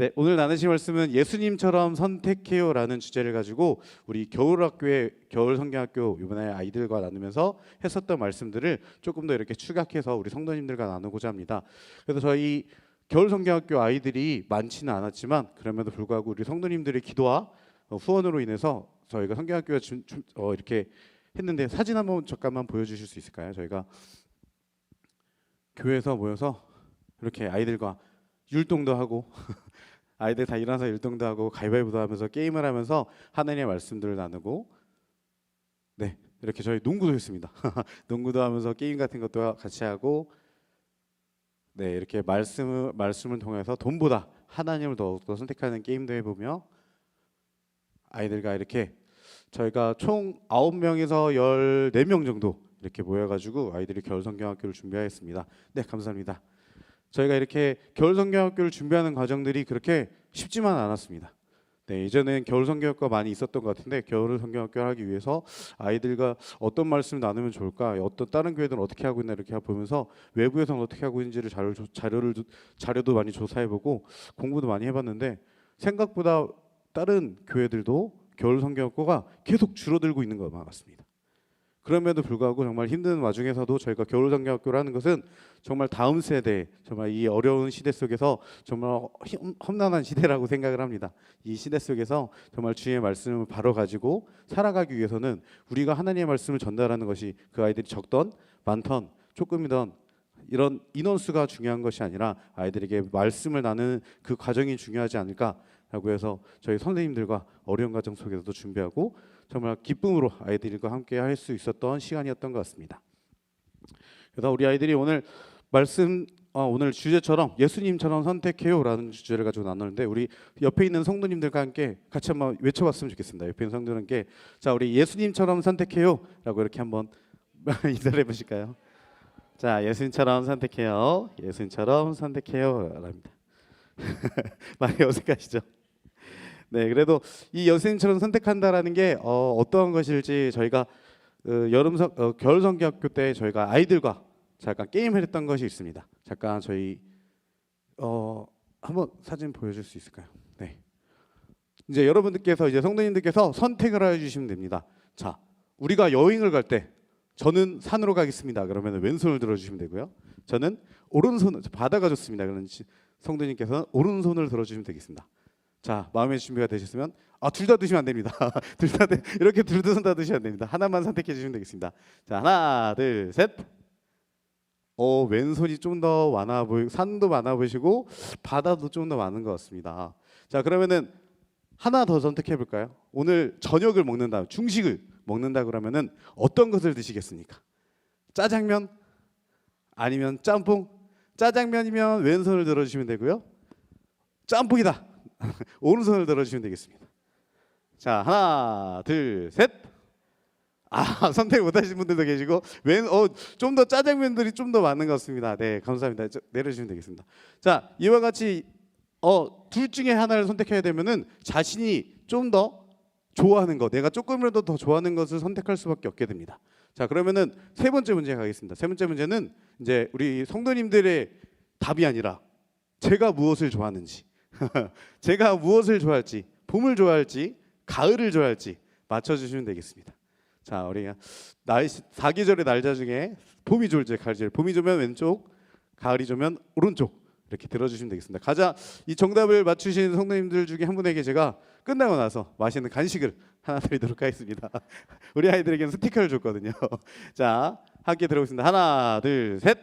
네, 오늘 나누실 말씀은 예수님처럼 선택해요라는 주제를 가지고 우리 겨울 성경학교 이번에 아이들과 나누면서 했었던 말씀들을 조금 더 이렇게 축약해서 우리 성도님들과 나누고자 합니다. 그래서 저희 겨울 성경학교 아이들이 많지는 않았지만 그럼에도 불구하고 우리 성도님들의 기도와 후원으로 인해서 저희가 성경학교가 이렇게 했는데 사진 한번 잠깐만 보여주실 수 있을까요? 저희가 교회에서 모여서 이렇게 아이들과 율동도 하고 아이들 다 일어나서 율동도 하고 가위바위보도 하면서 게임을 하면서 하나님의 말씀들을 나누고 네 이렇게 저희 농구도 했습니다. 농구도 하면서 게임 같은 것도 같이 하고 네 이렇게 말씀을 통해서 돈보다 하나님을 더욱더 선택하는 게임도 해보며 아이들과 이렇게 저희가 총 9명에서 14명 정도 이렇게 모여가지고 아이들이 겨울 성경학교를 준비하였습니다. 네 감사합니다. 저희가 이렇게 겨울 성경학교를 준비하는 과정들이 그렇게 쉽지만 않았습니다. 네, 이전엔 겨울 성경학교가 많이 있었던 것 같은데 겨울 성경학교를 하기 위해서 아이들과 어떤 말씀을 나누면 좋을까, 어떤 다른 교회들은 어떻게 하고 있나 이렇게 보면서 외부에서는 어떻게 하고 있는지를 자료도 많이 조사해보고 공부도 많이 해봤는데 생각보다 다른 교회들도 겨울 성경학교가 계속 줄어들고 있는 것 같습니다. 그럼에도 불구하고 정말 힘든 와중에서도 저희가 겨울 성경학교를 하는 것은 정말 다음 세대, 정말 이 어려운 시대 속에서 정말 험난한 시대라고 생각을 합니다. 이 시대 속에서 정말 주의 말씀을 바로 가지고 살아가기 위해서는 우리가 하나님의 말씀을 전달하는 것이 그 아이들이 적던 많던 조금이던 이런 인원수가 중요한 것이 아니라 아이들에게 말씀을 나누는 그 과정이 중요하지 않을까라고 해서 저희 선생님들과 어려운 과정 속에서도 준비하고 정말 기쁨으로 아이들과 함께 할 수 있었던 시간이었던 것 같습니다. 그래서 우리 아이들이 오늘 오늘 주제처럼 예수님처럼 선택해요라는 주제를 가지고 나누는데 우리 옆에 있는 성도님들과 함께 같이 한번 외쳐봤으면 좋겠습니다. 옆에 있는 성도님께 자 우리 예수님처럼 선택해요라고 이렇게 한번 인사를 해보실까요? 자 예수님처럼 선택해요. 예수님처럼 선택해요랍니다. 많이 어색하시죠? 네, 그래도 이 예수님처럼 선택한다라는 게 어떠한 것일지 저희가 겨울 성경학교 때 저희가 아이들과 잠깐 게임을 했던 것이 있습니다. 잠깐 저희 한번 사진 보여줄 수 있을까요? 네. 이제 여러분들께서 이제 성도님들께서 선택을 해주시면 됩니다. 자, 우리가 여행을 갈 때 저는 산으로 가겠습니다. 그러면 왼손을 들어주시면 되고요. 저는 오른손 바다가 좋습니다. 그러면 성도님께서는 오른손을 들어주시면 되겠습니다. 자 마음의 준비가 되셨으면 둘 다 드시면 안 됩니다. 이렇게 둘 다 드시면 안 됩니다. 하나만 선택해 주시면 되겠습니다. 자 하나 둘 셋. 왼손이 좀 더 많아 보이고 산도 많아 보이시고 바다도 좀 더 많은 것 같습니다. 자 그러면은 하나 더 선택해 볼까요? 오늘 저녁을 먹는다, 중식을 먹는다 그러면은 어떤 것을 드시겠습니까? 짜장면 아니면 짬뽕? 짜장면이면 왼손을 들어주시면 되고요. 짬뽕이다. 오른손을 들어주시면 되겠습니다. 자 하나 둘 셋. 선택 못하신 분들도 계시고 좀 더 짜장면들이 좀 더 많은 것 같습니다. 네 감사합니다. 내려주시면 되겠습니다. 자 이와 같이 둘 중에 하나를 선택해야 되면은 자신이 좀 더 좋아하는 것, 내가 조금이라도 더 좋아하는 것을 선택할 수밖에 없게 됩니다. 자 그러면은 세 번째 문제 가겠습니다. 세 번째 문제는 이제 우리 성도님들의 답이 아니라 제가 무엇을 좋아하는지 제가 무엇을 좋아할지, 봄을 좋아할지 가을을 좋아할지 맞춰주시면 되겠습니다. 자 우리가 사계절의 날짜 중에 봄이 좋을지 가을이 좋을지, 봄이 좋으면 왼쪽, 가을이 좋으면 오른쪽 이렇게 들어주시면 되겠습니다. 이 정답을 맞추신 성도님들 중에 한 분에게 제가 끝나고 나서 맛있는 간식을 하나 드리도록 하겠습니다. 우리 아이들에게는 스티커를 줬거든요. 자 함께 들어보겠습니다. 하나 둘 셋.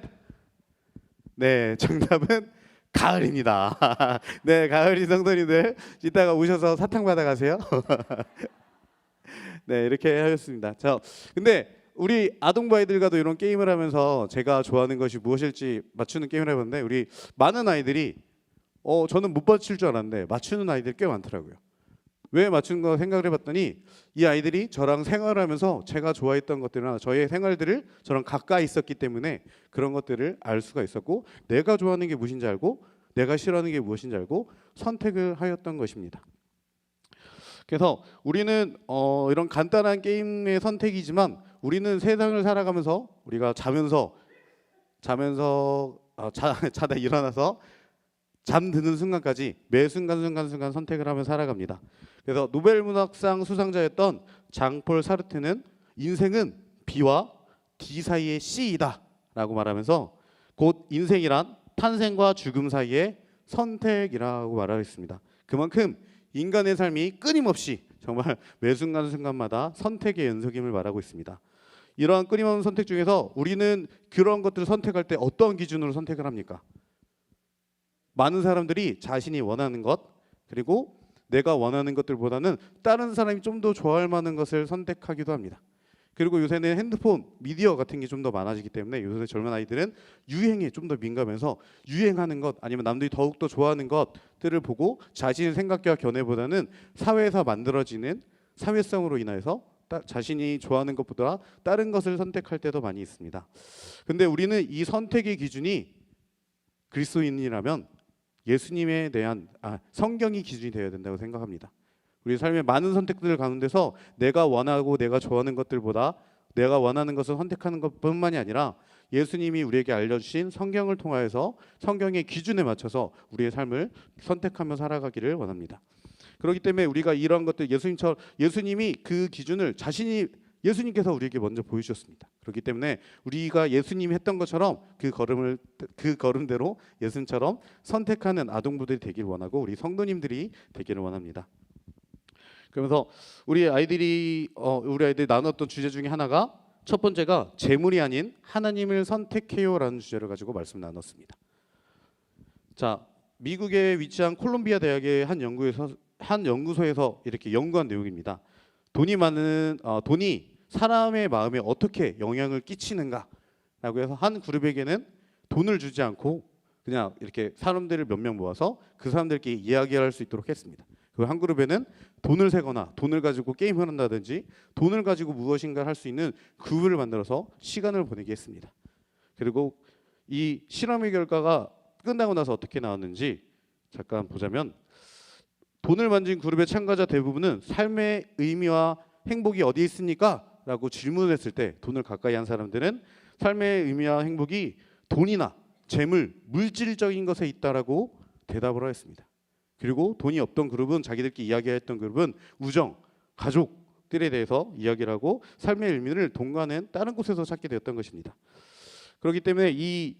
네 정답은 가을입니다. 네, 가을이 성도님들 이따가 오셔서 사탕 받아가세요. 네, 이렇게 하였습니다. 자, 근데 우리 아동부 아이들과도 이런 게임을 하면서 제가 좋아하는 것이 무엇일지 맞추는 게임을 해봤는데 우리 많은 아이들이 저는 못 맞출 줄 알았는데 맞추는 아이들이 꽤 많더라고요. 왜 맞춘 거 생각을 해봤더니 이 아이들이 저랑 생활을 하면서 제가 좋아했던 것들이나 저의 생활들을 저랑 가까이 있었기 때문에 그런 것들을 알 수가 있었고 내가 좋아하는 게 무엇인지 알고 내가 싫어하는 게 무엇인지 알고 선택을 하였던 것입니다. 그래서 우리는 이런 간단한 게임의 선택이지만 우리는 세상을 살아가면서 우리가 자다 일어나서 잠드는 순간까지 매 순간순간 선택을 하며 살아갑니다. 그래서 노벨 문학상 수상자였던 장폴 사르트는 인생은 B와 D 사이의 C이다 라고 말하면서 곧 인생이란 탄생과 죽음 사이의 선택이라고 말하였습니다. 그만큼 인간의 삶이 끊임없이 정말 매 순간순간마다 선택의 연속임을 말하고 있습니다. 이러한 끊임없는 선택 중에서 우리는 그런 것들을 선택할 때 어떤 기준으로 선택을 합니까? 많은 사람들이 자신이 원하는 것, 그리고 내가 원하는 것들보다는 다른 사람이 좀 더 좋아할 만한 것을 선택하기도 합니다. 그리고 요새는 핸드폰, 미디어 같은 게 좀 더 많아지기 때문에 요새 젊은 아이들은 유행에 좀 더 민감해서 유행하는 것 아니면 남들이 더욱더 좋아하는 것들을 보고 자신의 생각과 견해보다는 사회에서 만들어지는 사회성으로 인해서 자신이 좋아하는 것보다 다른 것을 선택할 때도 많이 있습니다. 근데 우리는 이 선택의 기준이 그리스도인이라면 예수님에 대한 성경이 기준이 되어야 된다고 생각합니다. 우리 삶의 많은 선택들 가운데서 내가 원하고 내가 좋아하는 것들보다 내가 원하는 것을 선택하는 것뿐만이 아니라 예수님이 우리에게 알려주신 성경을 통하여서 성경의 기준에 맞춰서 우리의 삶을 선택하며 살아가기를 원합니다. 그렇기 때문에 우리가 이러한 것들 예수님이 그 기준을 예수님께서 우리에게 먼저 보여주셨습니다. 그렇기 때문에 우리가 예수님이 했던 것처럼 그 걸음대로 예수님처럼 선택하는 아동부들이 되길 원하고 우리 성도님들이 되기를 원합니다. 그러면서 우리 아이들이 나눴던 주제 중에 하나가 첫 번째가 재물이 아닌 하나님을 선택해요라는 주제를 가지고 말씀 나눴습니다. 자, 미국에 위치한 콜롬비아 대학의 한 연구소에서 이렇게 연구한 내용입니다. 돈이 사람의 마음에 어떻게 영향을 끼치는가라고 해서 한 그룹에게는 돈을 주지 않고 그냥 이렇게 사람들을 몇 명 모아서 그 사람들끼리 이야기할 수 있도록 했습니다. 그 한 그룹에는 돈을 세거나 돈을 가지고 게임을 한다든지 돈을 가지고 무엇인가 할 수 있는 그룹을 만들어서 시간을 보내게 했습니다. 그리고 이 실험의 결과가 끝나고 나서 어떻게 나왔는지 잠깐 보자면 돈을 만진 그룹의 참가자 대부분은 삶의 의미와 행복이 어디에 있습니까? 라고 질문을 했을 때 돈을 가까이 한 사람들은 삶의 의미와 행복이 돈이나 재물, 물질적인 것에 있다라고 대답을 하였습니다. 그리고 돈이 없던 그룹은 자기들끼리 이야기했던 그룹은 우정, 가족들에 대해서 이야기를 하고 삶의 의미를 돈과는 다른 곳에서 찾게 되었던 것입니다. 그렇기 때문에 이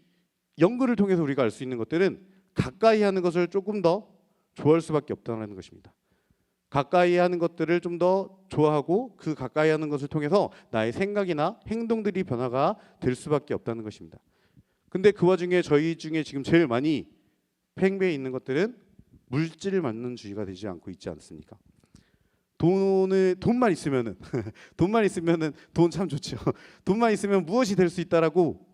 연구를 통해서 우리가 알 수 있는 것들은 가까이 하는 것을 조금 더 좋아할 수밖에 없다는 것입니다. 가까이 하는 것들을 좀 더 좋아하고 그 가까이 하는 것을 통해서 나의 생각이나 행동들이 변화가 될 수밖에 없다는 것입니다. 근데 그 와중에 저희 중에 지금 제일 많이 팽배해 있는 것들은 물질 만능주의가 되지 않고 있지 않습니까? 돈만 있으면은 돈 참 좋죠. 돈만 있으면 무엇이 될 수 있다라고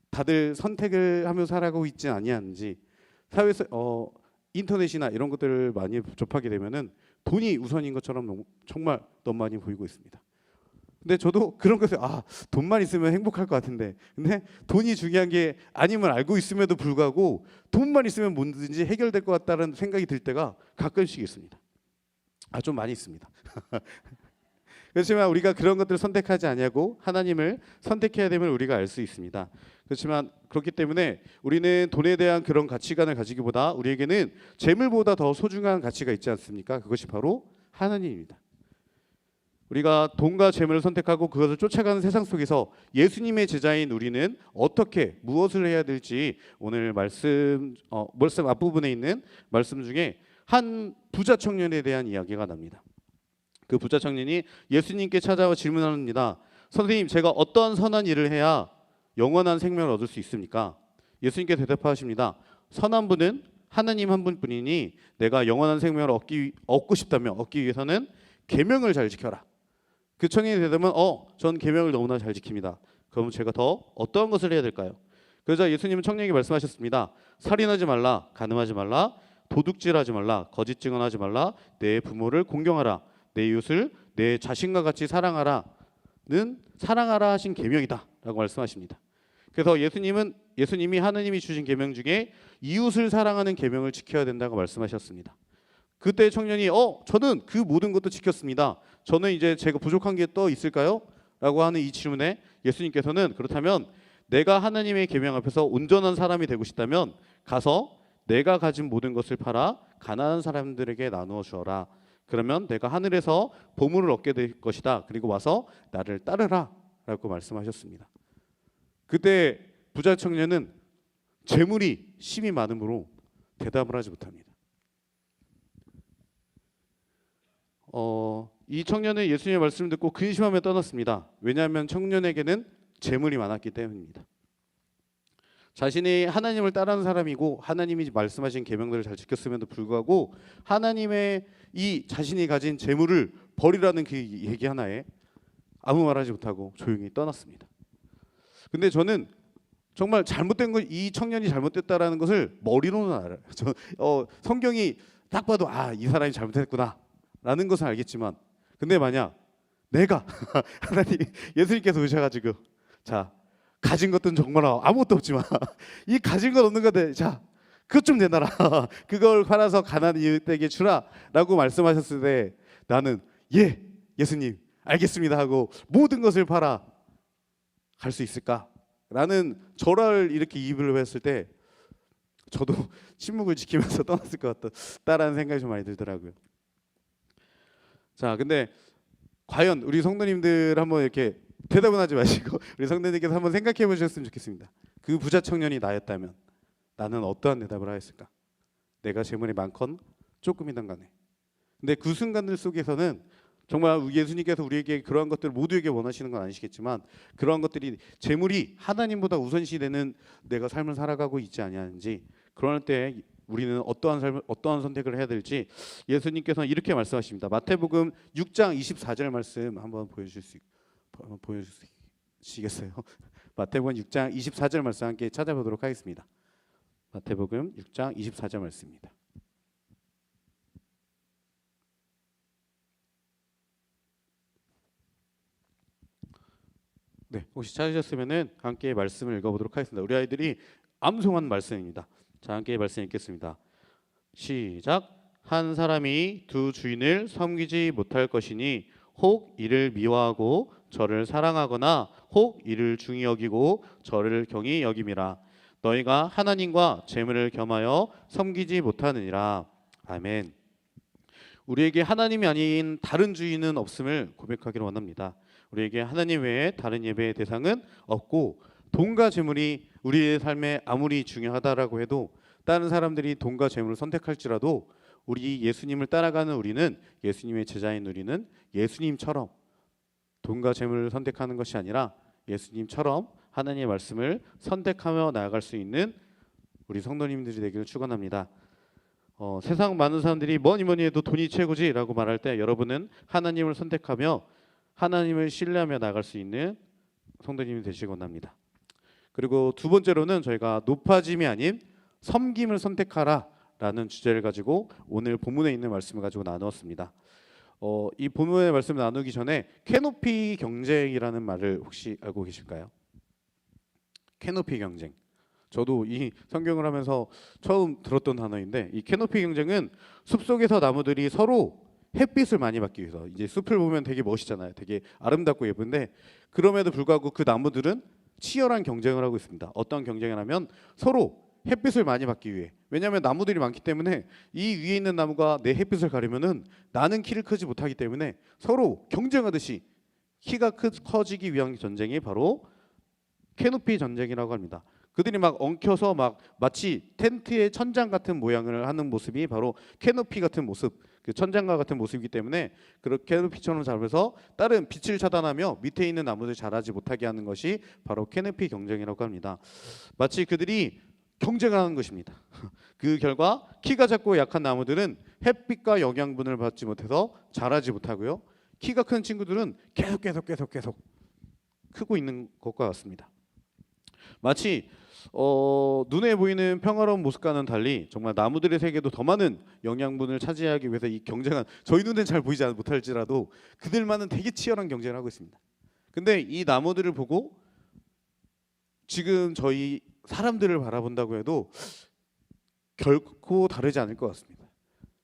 다들 선택을 하며 살아가고 있지 아니하는지 사회에서 인터넷이나 이런 것들을 많이 접하게 되면은 돈이 우선인 것처럼 정말 너무 많이 보이고 있습니다. 근데 저도 그런 것을 돈만 있으면 행복할 것 같은데 근데 돈이 중요한 게 아님을 알고 있음에도 불구하고 돈만 있으면 뭐든지 해결될 것 같다는 생각이 들 때가 가끔씩 있습니다. 좀 많이 있습니다. 그렇지만 우리가 그런 것들을 선택하지 아니하고 하나님을 선택해야 됨을 우리가 알 수 있습니다. 그렇지만 그렇기 때문에 우리는 돈에 대한 그런 가치관을 가지기보다 우리에게는 재물보다 더 소중한 가치가 있지 않습니까? 그것이 바로 하나님입니다. 우리가 돈과 재물을 선택하고 그것을 쫓아가는 세상 속에서 예수님의 제자인 우리는 어떻게 무엇을 해야 될지 오늘 말씀 앞부분에 있는 말씀 중에 한 부자 청년에 대한 이야기가 납니다. 그 부자 청년이 예수님께 찾아와 질문합니다. 선생님, 제가 어떤 선한 일을 해야 영원한 생명을 얻을 수 있습니까? 예수님께 대답하십니다. 선한 분은 하나님 한 분뿐이니 내가 영원한 생명을 얻고 싶다면 얻기 위해서는 계명을 잘 지켜라. 그 청년이 대답은 전 계명을 너무나 잘 지킵니다. 그럼 제가 더 어떠한 것을 해야 될까요? 그러자 예수님은 청년에게 말씀하셨습니다. 살인하지 말라, 간음하지 말라, 도둑질하지 말라, 거짓 증언하지 말라, 내 부모를 공경하라, 내 이웃을 내 자신과 같이 사랑하라 하신 계명이다라고 말씀하십니다. 그래서 예수님이 하나님이 주신 계명 중에 이웃을 사랑하는 계명을 지켜야 된다고 말씀하셨습니다. 그때 청년이 저는 그 모든 것도 지켰습니다. 저는 이제 제가 부족한 게 또 있을까요? 라고 하는 이 질문에 예수님께서는 그렇다면 내가 하나님의 계명 앞에서 온전한 사람이 되고 싶다면 가서 내가 가진 모든 것을 팔아 가난한 사람들에게 나누어 주어라. 그러면 내가 하늘에서 보물을 얻게 될 것이다. 그리고 와서 나를 따르라 라고 말씀하셨습니다. 그때 부자 청년은 재물이 심이 많으므로 대답을 하지 못합니다. 이 청년은 예수님의 말씀을 듣고 근심하며 떠났습니다. 왜냐하면 청년에게는 재물이 많았기 때문입니다. 자신이 하나님을 따르는 사람이고 하나님이 말씀하신 계명들을 잘 지켰음에도 불구하고 하나님의 이 자신이 가진 재물을 버리라는 그 얘기 하나에 아무 말하지 못하고 조용히 떠났습니다. 근데 저는 정말 잘못된 걸, 이 청년이 잘못됐다라는 것을 머리로는 알아요. 성경이 딱 봐도 이 사람이 잘못했구나 라는 것은 알겠지만, 근데 만약 내가 하나님, 예수님께서 오셔가지고 자, 가진 것들은 정말 아무것도 없지만 이 가진 것 없는 건데 자, 그것 좀 내놔라. 그걸 팔아서 가난한 이웃에게 주라 라고 말씀하셨을 때 나는 예, 예수님 알겠습니다 하고 모든 것을 팔아 갈 수 있을까? 라는 저를 이렇게 입을 했을 때 저도 침묵을 지키면서 떠났을 것 같다라는 생각이 좀 많이 들더라고요. 자, 근데 과연 우리 성도님들 한번 이렇게 대답은 하지 마시고 우리 성도님께서 한번 생각해 보셨으면 좋겠습니다. 그 부자 청년이 나였다면 나는 어떠한 대답을 하였을까? 내가 재물이 많건 조금이든 간에. 근데 그 순간들 속에서는 정말 예수님께서 우리에게 그러한 것들을 모두에게 원하시는 건 아니시겠지만 그러한 것들이 재물이 하나님보다 우선시되는 내가 삶을 살아가고 있지 아니하는지, 그럴 때 우리는 어떠한 선택을 해야 될지 예수님께서는 이렇게 말씀하십니다. 마태복음 6장 24절 말씀 한번 보여주시겠어요? 마태복음 6장 24절 말씀 함께 찾아보도록 하겠습니다. 마태복음 6장 24절 말씀입니다. 네, 혹시 찾으셨으면은 함께 말씀을 읽어보도록 하겠습니다. 우리 아이들이 암송한 말씀입니다. 자, 함께 말씀 읽겠습니다. 시작. 한 사람이 두 주인을 섬기지 못할 것이니 혹 이를 미워하고 저를 사랑하거나 혹 이를 중히 여기고 저를 경히 여김이라. 너희가 하나님과 재물을 겸하여 섬기지 못하느니라. 아멘. 우리에게 하나님이 아닌 다른 주인은 없음을 고백하기를 원합니다. 우리에게 하나님 외에 다른 예배의 대상은 없고, 돈과 재물이 우리의 삶에 아무리 중요하다라고 해도 다른 사람들이 돈과 재물을 선택할지라도 우리 예수님을 따라가는 우리는, 예수님의 제자인 우리는 예수님처럼 돈과 재물을 선택하는 것이 아니라 예수님처럼 하나님의 말씀을 선택하며 나아갈 수 있는 우리 성도님들이 되기를 축원합니다. 세상 많은 사람들이 뭐니 해도 돈이 최고지라고 말할 때 여러분은 하나님을 선택하며 하나님을 신뢰하며 나갈 수 있는 성도님이 되시기 원합니다. 그리고 두 번째로는 저희가 높아짐이 아닌 섬김을 선택하라라는 주제를 가지고 오늘 본문에 있는 말씀을 가지고 나누었습니다. 이 본문의 말씀을 나누기 전에 캐노피 경쟁이라는 말을 혹시 알고 계실까요? 캐노피 경쟁. 저도 이 성경을 하면서 처음 들었던 단어인데, 이 캐노피 경쟁은 숲속에서 나무들이 서로 햇빛을 많이 받기 위해서, 이제 숲을 보면 되게 멋있잖아요. 되게 아름답고 예쁜데 그럼에도 불구하고 그 나무들은 치열한 경쟁을 하고 있습니다. 어떤 경쟁을 하면 서로 햇빛을 많이 받기 위해, 왜냐하면 나무들이 많기 때문에 이 위에 있는 나무가 내 햇빛을 가리면은 나는 키를 크지 못하기 때문에 서로 경쟁하듯이 키가 커지기 위한 전쟁이 바로 캐노피 전쟁이라고 합니다. 그들이 막 엉켜서 막 마치 텐트의 천장 같은 모양을 하는 모습이 바로 캐노피 같은 모습, 그 천장과 같은 모습이기 때문에 그렇게 캐노피처럼 잡아서 다른 빛을 차단하며 밑에 있는 나무들 자라지 못하게 하는 것이 바로 캐노피 경쟁이라고 합니다. 마치 그들이 경쟁하는 것입니다. 그 결과 키가 작고 약한 나무들은 햇빛과 영양분을 받지 못해서 자라지 못하고요, 키가 큰 친구들은 계속 크고 있는 것과 같습니다. 마치 눈에 보이는 평화로운 모습과는 달리 정말 나무들의 세계도 더 많은 영양분을 차지하기 위해서 이 경쟁은 저희 눈엔 잘 보이지 못할지라도 그들만은 되게 치열한 경쟁을 하고 있습니다. 근데 이 나무들을 보고 지금 저희 사람들을 바라본다고 해도 결코 다르지 않을 것 같습니다.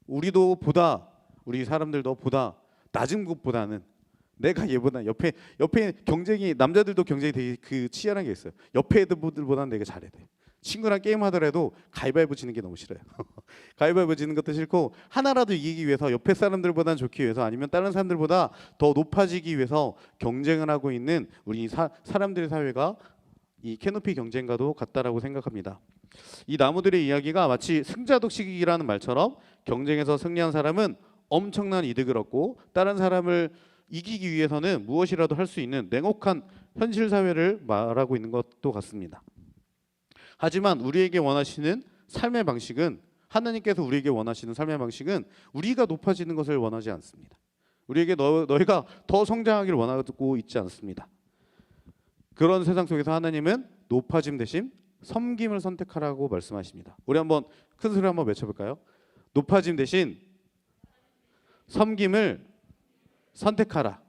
우리 사람들도 보다 낮은 곳보다는 내가 얘보다 옆에 경쟁이, 남자들도 경쟁이 되게 치열한 게 있어요. 옆에 애들보다는 내가 잘해야 돼. 친구랑 게임 하더라도 가위바위보 지는 게 너무 싫어요. 가위바위보 지는 것도 싫고 하나라도 이기기 위해서 옆에 사람들보다 좋기 위해서 아니면 다른 사람들보다 더 높아지기 위해서 경쟁을 하고 있는 우리 사람들의 사회가 이 캐노피 경쟁과도 같다라고 생각합니다. 이 나무들의 이야기가 마치 승자독식이라는 말처럼 경쟁에서 승리한 사람은 엄청난 이득을 얻고 다른 사람을 이기기 위해서는 무엇이라도 할 수 있는 냉혹한 현실 사회를 말하고 있는 것도 같습니다. 하지만 우리에게 원하시는 삶의 방식은 하나님께서 우리에게 원하시는 삶의 방식은 우리가 높아지는 것을 원하지 않습니다. 우리에게 너희가 더 성장하기를 원하고 있지 않습니다. 그런 세상 속에서 하나님은 높아짐 대신 섬김을 선택하라고 말씀하십니다. 우리 한번 큰 소리 한번 외쳐볼까요? 높아짐 대신 섬김을 선택하라.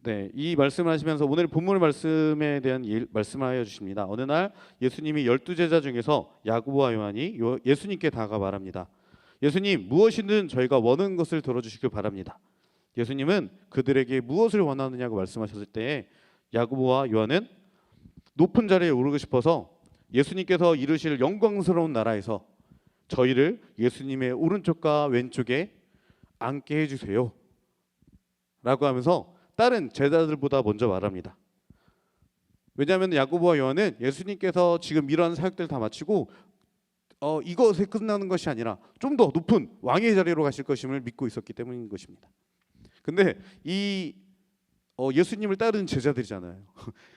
네, 이 말씀을 하시면서 오늘 본문 말씀에 대한 말씀을 하여 주십니다. 어느 날 예수님이 12제자 중에서 야고보와 요한이 예수님께 다가가 말합니다. 예수님, 무엇이든 저희가 원하는 것을 들어주시길 바랍니다. 예수님은 그들에게 무엇을 원하느냐고 말씀하셨을 때 야고보와 요한은 높은 자리에 오르고 싶어서 예수님께서 이루실 영광스러운 나라에서 저희를 예수님의 오른쪽과 왼쪽에 앉게 해주세요 라고 하면서 다른 제자들보다 먼저 말합니다. 왜냐하면 야고보와 요한은 예수님께서 지금 이러한 사역들 다 마치고 이것에 끝나는 것이 아니라 좀 더 높은 왕의 자리로 가실 것임을 믿고 있었기 때문인 것입니다. 근데 이 예수님을 따르는 제자들이잖아요.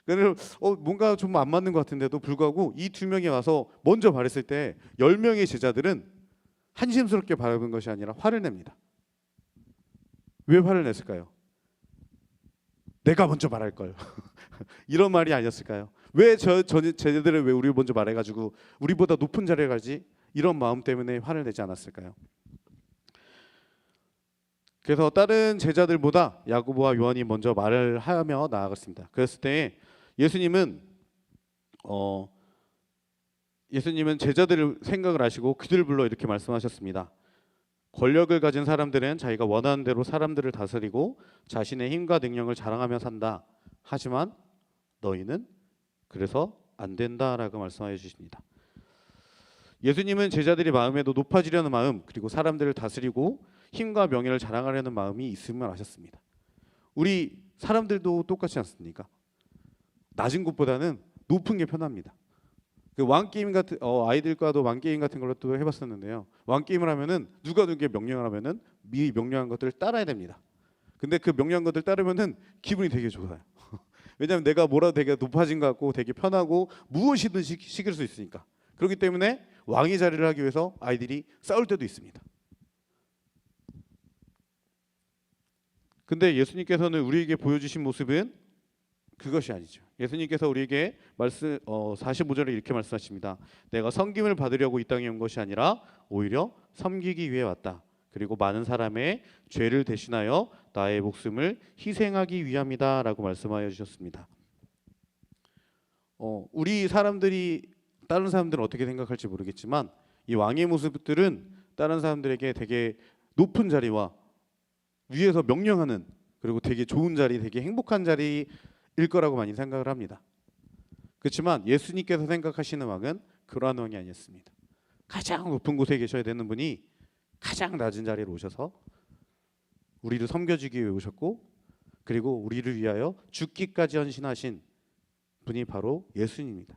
그래서 뭔가 좀 안 맞는 것 같은데도 불구하고 이 두 명이 와서 먼저 말했을 때 10명의 제자들은 한심스럽게 바라본 것이 아니라 화를 냅니다. 왜 화를 냈을까요? 내가 먼저 말할 걸. 이런 말이 아니었을까요? 왜 제자들은 왜 우리 먼저 말해가지고 우리보다 높은 자리에 가지? 이런 마음 때문에 화를 내지 않았을까요? 그래서 다른 제자들보다 야고보와 요한이 먼저 말을 하며 나아갔습니다. 그랬을 때 예수님은 제자들을 생각을 하시고 그들을 불러 이렇게 말씀하셨습니다. 권력을 가진 사람들은 자기가 원하는 대로 사람들을 다스리고 자신의 힘과 능력을 자랑하며 산다. 하지만 너희는 그래서 안 된다라고 말씀하여 주십니다. 예수님은 제자들이 마음에도 높아지려는 마음 그리고 사람들을 다스리고 힘과 명예를 자랑하려는 마음이 있음을 아셨습니다. 우리 사람들도 똑같지 않습니까? 낮은 곳보다는 높은 게 편합니다. 그 왕게임 같은 아이들과도 왕게임 같은 걸로 또 해봤었는데요. 왕게임을 하면은 누가 누구에게 명령을 하면은 미리 명령한 것들을 따라야 됩니다. 근데 그 명령한 것들 따르면은 기분이 되게 좋아요. 왜냐하면 내가 뭐라도 되게 높아진 것 같고 되게 편하고 무엇이든 시킬 수 있으니까. 그렇기 때문에 왕의 자리를 하기 위해서 아이들이 싸울 때도 있습니다. 근데 예수님께서는 우리에게 보여주신 모습은 그것이 아니죠. 예수님께서 우리에게 45절에 이렇게 말씀하십니다. 내가 섬김을 받으려고 이 땅에 온 것이 아니라 오히려 섬기기 위해 왔다. 그리고 많은 사람의 죄를 대신하여 나의 목숨을 희생하기 위함이다 라고 말씀하여 주셨습니다. 우리 사람들이 다른 사람들은 어떻게 생각할지 모르겠지만 이 왕의 모습들은 다른 사람들에게 되게 높은 자리와 위에서 명령하는 그리고 되게 좋은 자리, 되게 행복한 자리일 거라고 많이 생각을 합니다. 그렇지만 예수님께서 생각하시는 왕은 그러한 왕이 아니었습니다. 가장 높은 곳에 계셔야 되는 분이 가장 낮은 자리로 오셔서 우리를 섬겨주기 위해 오셨고 그리고 우리를 위하여 죽기까지 헌신하신 분이 바로 예수님입니다.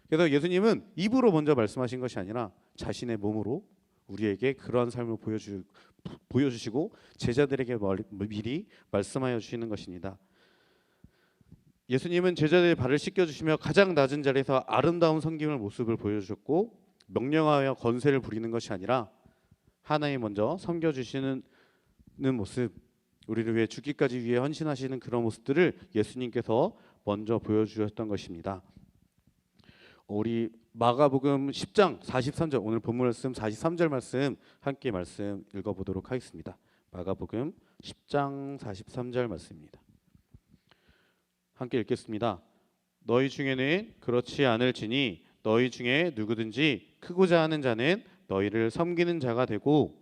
그래서 예수님은 입으로 먼저 말씀하신 것이 아니라 자신의 몸으로 우리에게 그러한 삶을 보여주시고 제자들에게 미리 말씀하여 주시는 것입니다. 예수님은 제자들의 발을 씻겨주시며 가장 낮은 자리에서 아름다운 섬김의 모습을 보여주셨고 명령하여 건세를 부리는 것이 아니라 하나님 먼저 섬겨주시는 모습, 우리를 위해 죽기까지 위해 헌신하시는 그런 모습들을 예수님께서 먼저 보여주셨던 것입니다. 우리 마가복음 10장 43절 오늘 본문 말씀 43절 말씀 함께 말씀 읽어보도록 하겠습니다. 마가복음 10장 43절 말씀입니다. 함께 읽겠습니다. 너희 중에는 그렇지 않을지니 너희 중에 누구든지 크고자 하는 자는 너희를 섬기는 자가 되고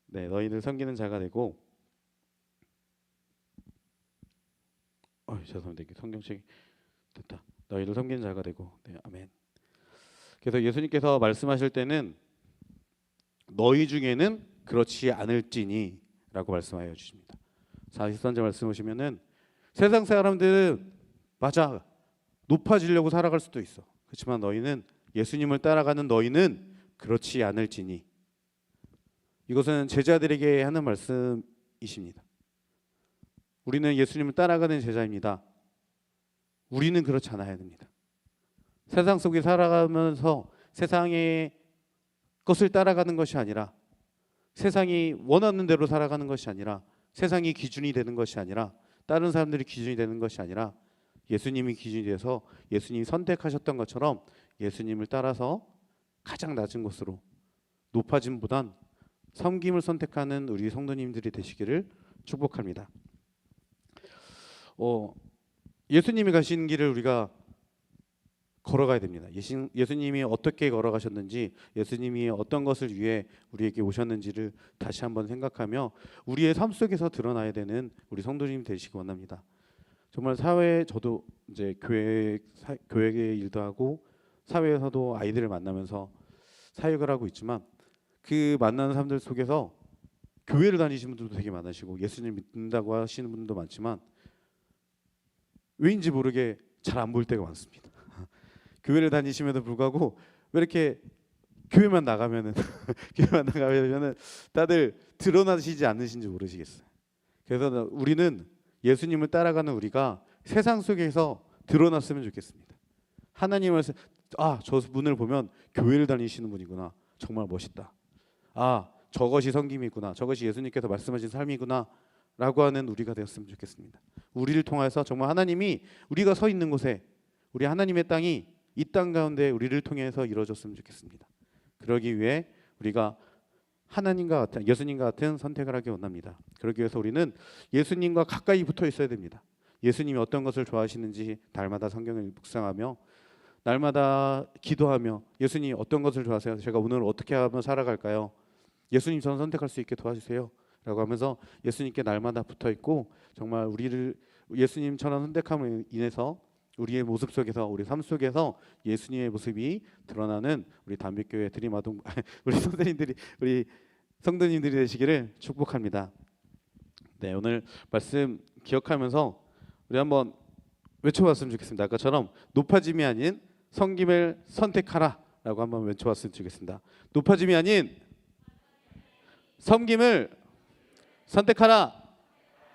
네, 너희를 섬기는 자가 되고 죄송합니다. 이게 성경책이 됐다. 너희를 섬기는 자가 되고. 네, 아멘. 그래서 예수님께서 말씀하실 때는 너희 중에는 그렇지 않을지니라고 말씀하여 주십니다. 43절 말씀 보시면은 세상 사람들은 맞아 높아지려고 살아갈 수도 있어. 그렇지만 너희는 예수님을 따라가는 너희는 그렇지 않을지니. 이것은 제자들에게 하는 말씀이십니다. 우리는 예수님을 따라가는 제자입니다. 우리는 그렇지 않아야 됩니다. 세상 속에 살아가면서 세상의 것을 따라가는 것이 아니라, 세상이 원하는 대로 살아가는 것이 아니라, 세상이 기준이 되는 것이 아니라, 다른 사람들이 기준이 되는 것이 아니라 예수님이 기준이 돼서 예수님이 선택하셨던 것처럼 예수님을 따라서 가장 낮은 곳으로, 높아짐보단 섬김을 선택하는 우리 성도님들이 되시기를 축복합니다. 예수님이 가신 길을 우리가 걸어가야 됩니다. 예수님이 어떻게 걸어가셨는지, 예수님이 어떤 것을 위해 우리에게 오셨는지를 다시 한번 생각하며 우리의 삶 속에서 드러나야 되는 우리 성도님 되시기 원합니다. 정말 사회에, 저도 이제 교회의 일도 하고 사회에서도 아이들을 만나면서 사역을 하고 있지만, 그 만나는 사람들 속에서 교회를 다니시는 분들도 되게 많으시고 예수님 믿는다고 하시는 분도 많지만 왜인지 모르게 잘 안 보일 때가 많습니다. 교회를 다니심에도 불구하고 왜 이렇게 교회만 나가면은 다들 드러나시지 않으신지 모르시겠어요. 그래서 우리는 예수님을 따라가는 우리가 세상 속에서 드러났으면 좋겠습니다. 하나님을 저 분을 보면 교회를 다니시는 분이구나. 정말 멋있다. 저것이 성김이구나. 저것이 예수님께서 말씀하신 삶이구나. 라고 하는 우리가 되었으면 좋겠습니다. 우리를 통해서 정말 하나님이 우리가 서 있는 곳에, 우리 하나님의 땅이 이 땅 가운데 우리를 통해서 이루어졌으면 좋겠습니다. 그러기 위해 우리가 하나님과 같은, 예수님과 같은 선택을 하기 원합니다. 그러기 위해서 우리는 예수님과 가까이 붙어 있어야 됩니다. 예수님이 어떤 것을 좋아하시는지 날마다 성경을 묵상하며, 날마다 기도하며, 예수님이 어떤 것을 좋아하세요? 제가 오늘 어떻게 하면 살아갈까요? 예수님 저는 선택할 수 있게 도와주세요 라고 하면서 예수님께 날마다 붙어 있고, 정말 우리를 예수님처럼 선택함으로 인해서 우리의 모습 속에서, 우리 삶 속에서 예수님의 모습이 드러나는 우리 담백교회 드림아동 우리 선생님들이, 우리 성도님들이 되시기를 축복합니다. 네, 오늘 말씀 기억하면서 우리 한번 외쳐봤으면 좋겠습니다. 아까처럼 높아짐이 아닌 섬김을 선택하라 라고 한번 외쳐봤으면 좋겠습니다. 높아짐이 아닌 섬김을 선택하라.